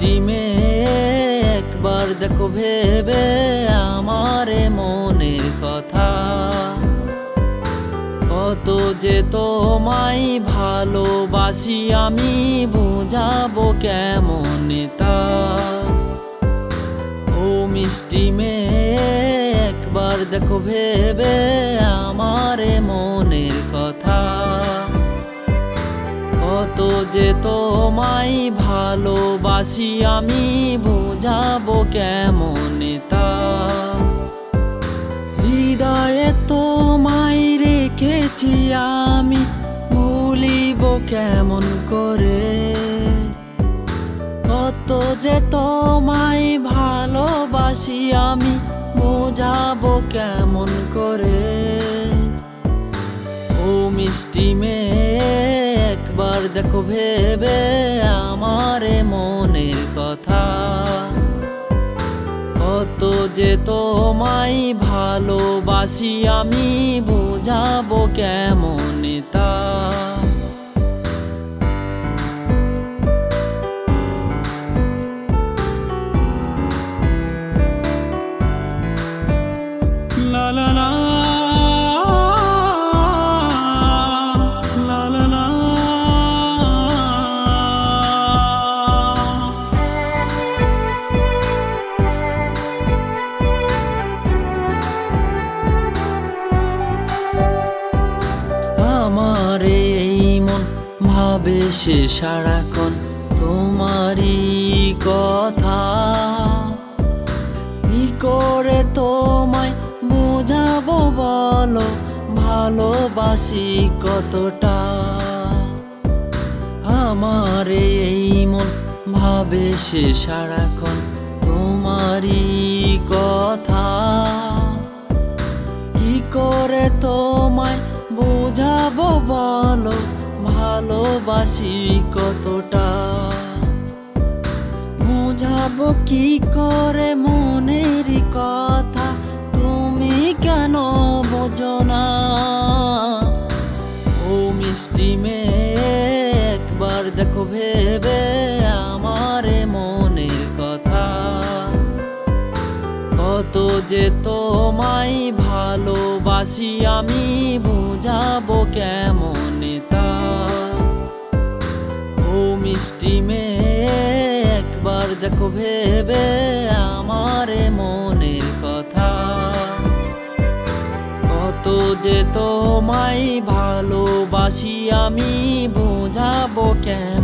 মিষ্টি মেয়ে একবার দেখো ভেবে আমারে মনের কথা, কত যে তোমায় ভালোবাসি আমি বুঝাবো কেমন তা। ও মিষ্টি মেয়ে একবার দেখো ভেবে আমারে মনের কথা, কত যে তোমায় ভালোবাসি আমি বুঝাবো কেমন তা। হৃদয়ে তোমায় রেখেছি আমি ভুলিব কেমন করে, কত যে তোমায় ভালোবাসি আমি বুঝাবো কেমন করে। ও মিষ্টি মেয়ে একবার দেখো ভেবে আমারে মনের কথা, কত যে তোমায় ভালোবাসি আমি বুঝাবো কেমন তা। লা লা লা লা লা লা। আমার এই মন ভাবে সে সারাক্ষণ তোমারই কথা, কি করে তোমায় বুঝাবো বলো ভালোবাসি কতটা। আমার এই মন ভাবে সে সারাক্ষণ তোমারই কথা, কি করে তোমায় বুঝাবো বলো ভালোবাসি কতটা। বুঝাবো কি করে মনের কথা তুমি কেন বোঝো না। ও মিষ্টি মেয়ে একবার দেখো ভেবে আমারে মনের কথা, কত যে তোমায় ভালোবাসি আমি বুঝাবো কেমন তা। ও মিষ্টি মেয়ে একবার দেখো ভেবে আমারে মনের কথা, কত যে তোমায় ভালোবাসি আমি বুঝাবো কেমন।